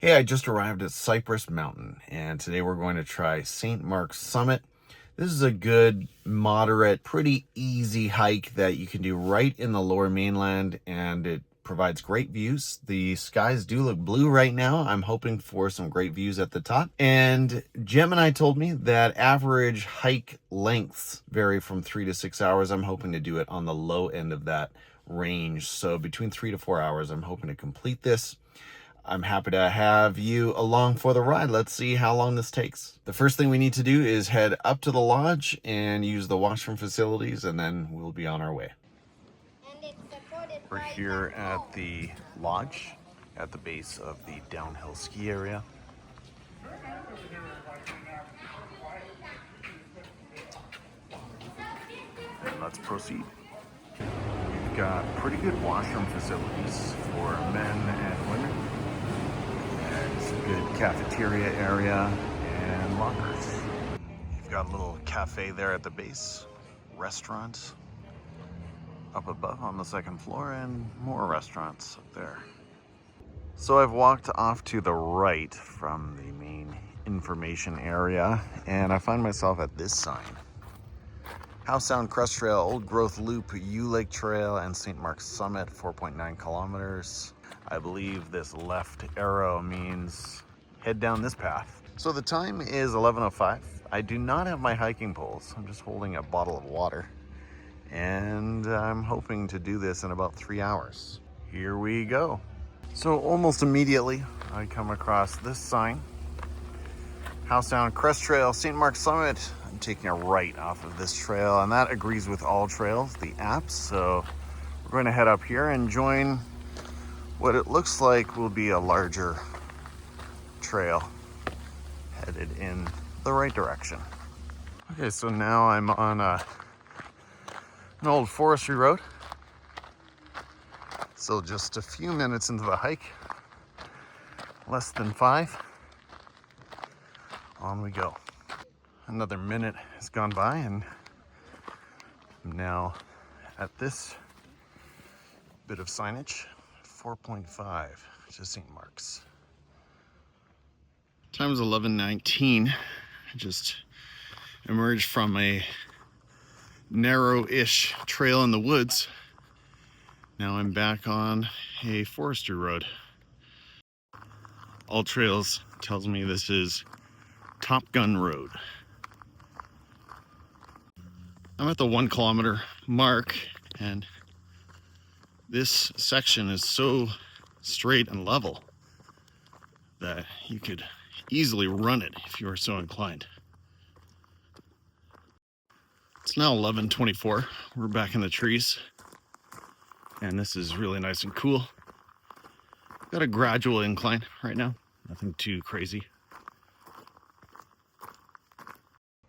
Hey, I just arrived at Cypress Mountain, and today we're going to try St. Mark's Summit. This is a good, moderate, pretty easy hike that you can do right in the lower mainland, and it provides great views. The skies do look blue right now. I'm hoping for some great views at the top. And Gemini told me that average hike lengths vary from 3 to 6 hours. I'm hoping to do it on the low end of that range. So between 3 to 4 hours, I'm hoping to complete this. I'm happy to have you along for the ride. Let's see how long this takes. The first thing we need to do is head up to the lodge and use the washroom facilities, and then we'll be on our way. We're here at the lodge at the base of the downhill ski area. And let's proceed. We've got pretty good washroom facilities for men and women. There's a good cafeteria area and lockers. You've got a little cafe there at the base, restaurants up above on the second floor, and more restaurants up there. So I've walked off to the right from the main information area, and I find myself at this sign. House Sound Crest Trail, Old Growth Loop, U-Lake Trail, and St. Mark's Summit, 4.9 kilometers. I believe this left arrow means head down this path. So the time is 11:05. I do not have my hiking poles. I'm just holding a bottle of water. And I'm hoping to do this in about 3 hours. Here we go. So almost immediately, I come across this sign. House Sound Crest Trail, St. Mark's Summit. I'm taking a right off of this trail, and that agrees with all trails, the apps. So we're going to head up here and join what it looks like will be a larger trail headed in the right direction. Okay, so now I'm on an old forestry road. So just a few minutes into the hike, less than 5. On we go. Another minute has gone by, and I'm now at this bit of signage, 4.5 to St. Mark's. Time is 11:19. I just emerged from a narrow-ish trail in the woods. Now I'm back on a forestry road. All Trails tells me this is Top Gun Road. I'm at the 1 kilometer mark, and this section is so straight and level that you could easily run it if you were so inclined. It's now 11:24. We're back in the trees, and this is really nice and cool. Got a gradual incline right now, nothing too crazy.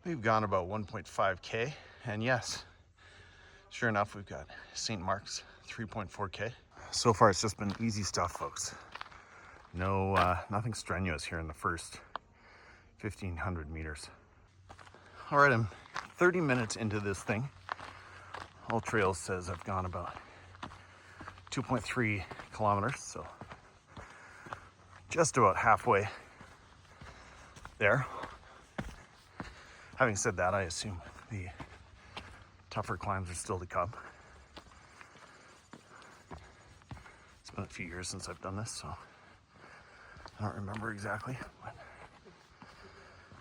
We've gone about 1.5K, and yes, sure enough, we've got St. Mark's 3.4K. So far, it's just been easy stuff, folks. No, nothing strenuous here in the first 1,500 meters. All right, I'm 30 minutes into this thing. All Trails says I've gone about 2.3 kilometers, so just about halfway there. Having said that, I assume the tougher climbs are still to come. It's been a few years since I've done this, so I don't remember exactly, but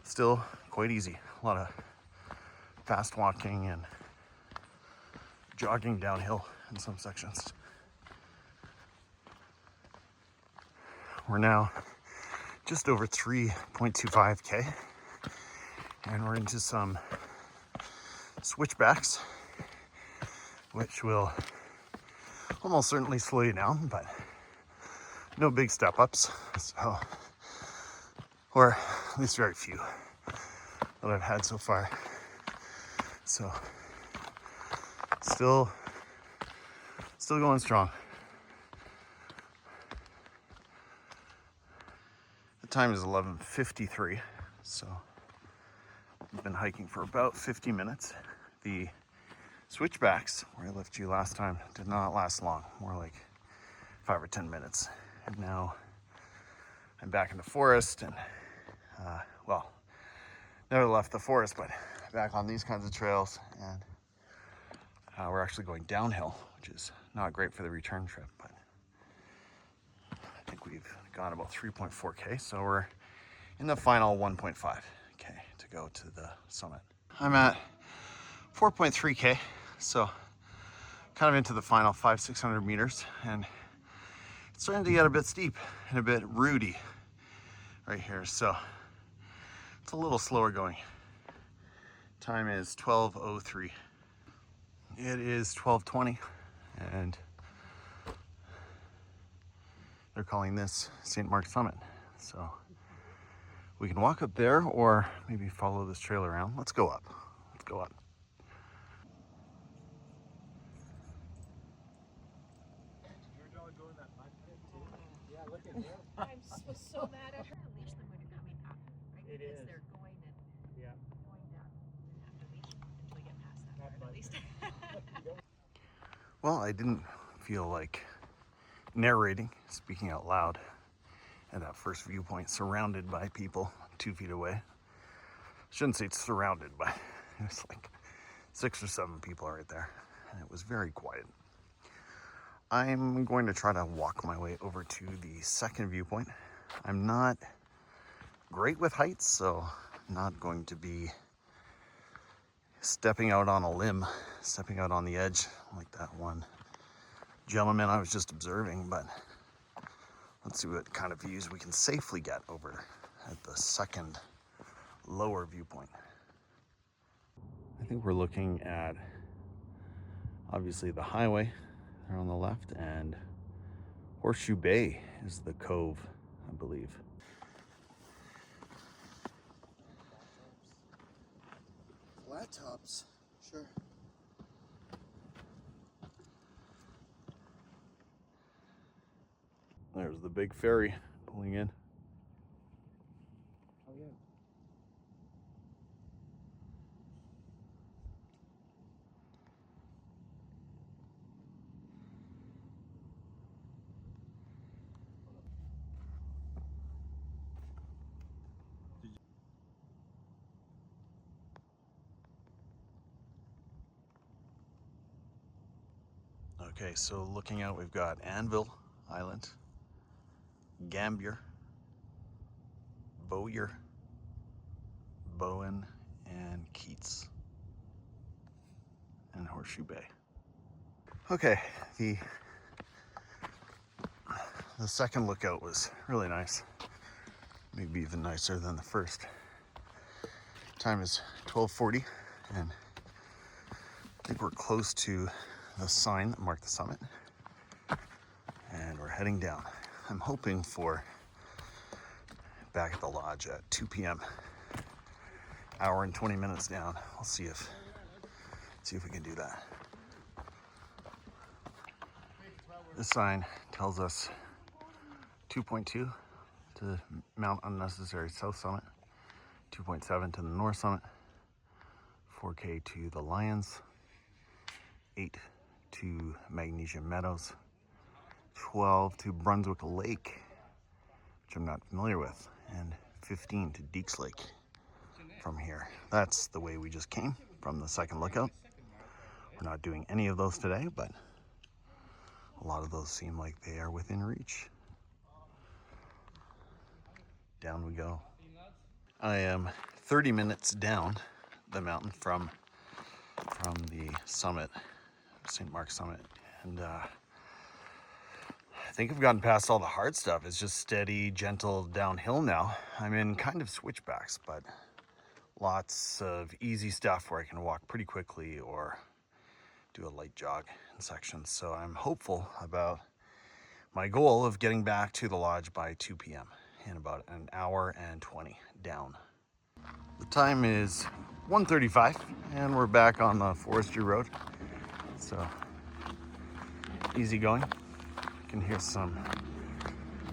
still quite easy. A lot of fast walking and jogging downhill in some sections. We're now just over 3.25K, and we're into some switchbacks, which will almost certainly slow you down, but no big step ups, so, or at least very few that I've had so far. So still going strong. The time is 11:53, so I've been hiking for about 50 minutes. The switchbacks where I left you last time did not last long, more like 5 or 10 minutes. And now I'm back in the forest, and well, never left the forest, but back on these kinds of trails, and we're actually going downhill, which is not great for the return trip, but I think we've gone about 3.4K, so we're in the final 1.5K to go to the summit. I'm at 4.3K, so kind of into the final 500-600 meters, and it's starting to get a bit steep and a bit rooty right here, so it's a little slower going. Time is 12:03. It is 12:20, and they're calling this St. Mark's Summit. So we can walk up there or maybe follow this trail around. Let's go up. Let's go up. I'm so mad at her. Unleash them when you're coming up, right? It because is. They're going and going down. You have to leash them until we get past that part, at least. Well, I didn't feel like narrating, speaking out loud at that first viewpoint, surrounded by people 2 feet away. Shouldn't say it's surrounded, but it's like 6 or 7 people right there, and it was very quiet. I'm going to try to walk my way over to the second viewpoint. I'm not great with heights, so I'm not going to be stepping out on a limb, stepping out on the edge like that one gentleman I was just observing, but let's see what kind of views we can safely get over at the second lower viewpoint. I think we're looking at obviously the highway there on the left, and Horseshoe Bay is the cove, I believe. Flat tops, sure. There's the big ferry pulling in. Oh yeah. Okay, so looking out, we've got Anvil Island, Gambier, Bowyer, Bowen, and Keats, and Horseshoe Bay. Okay, the second lookout was really nice, maybe even nicer than the first. Time is 12:40, and I think we're close to the sign that marked the summit, and we're heading down. I'm hoping for back at the lodge at 2 p.m. Hour and 20 minutes down. We'll see if we can do that. This sign tells us 2.2 to Mount Unnecessary South Summit, 2.7 to the North Summit, 4K to the Lions, 8 to Magnesia Meadows, 12 to Brunswick Lake, which I'm not familiar with, and 15 to Deeks Lake from here. That's the way we just came from the second lookout. We're not doing any of those today, but a lot of those seem like they are within reach. Down we go. I am 30 minutes down the mountain from the summit, St. Mark's Summit, and I think I've gotten past all the hard stuff. It's just steady, gentle downhill now. I'm in kind of switchbacks, but lots of easy stuff where I can walk pretty quickly or do a light jog in sections. So I'm hopeful about my goal of getting back to the lodge by 2 p.m. in about an hour and 20 down. The time is 1:35, and we're back on the forestry road. So easy going. You can hear some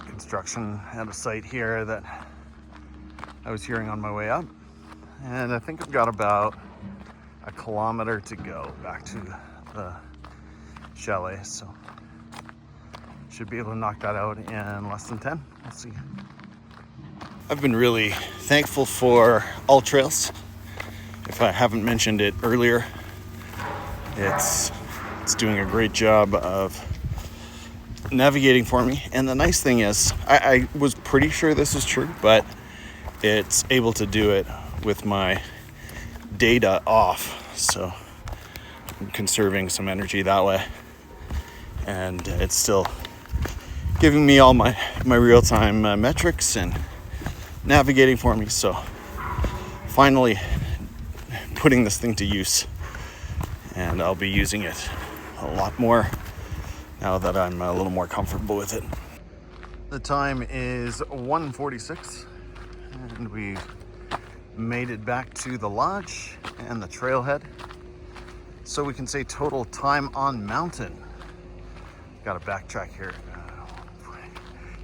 construction at a site here that I was hearing on my way up. And I think I've got about a kilometer to go back to the chalet. So should be able to knock that out in less than 10. We'll see. I've been really thankful for All Trails. If I haven't mentioned it earlier, it's doing a great job of navigating for me. And the nice thing is, I was pretty sure this is true, but it's able to do it with my data off. So I'm conserving some energy that way. And it's still giving me all my real-time metrics and navigating for me. So finally putting this thing to use, and I'll be using it a lot more now that I'm a little more comfortable with it. The time is 1:46 and we made it back to the lodge and the trailhead. So we can say total time on mountain. Got to backtrack here.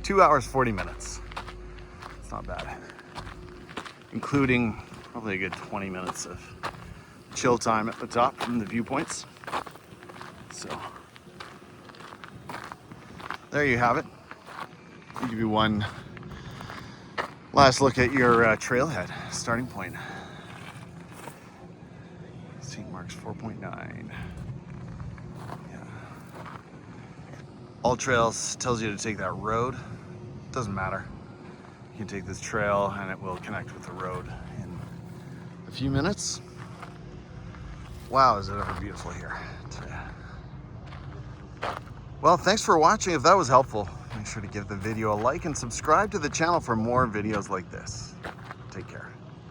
2 hours, 40 minutes. It's not bad. Including probably a good 20 minutes of chill time at the top from the viewpoints. So there you have it. I'll give you one last look at your trailhead starting point. St. Mark's 4.9. Yeah. All Trails tells you to take that road. Doesn't matter. You can take this trail and it will connect with the road in a few minutes. Wow, is it ever beautiful here today. Well, thanks for watching. If that was helpful, make sure to give the video a like and subscribe to the channel for more videos like this. Take care.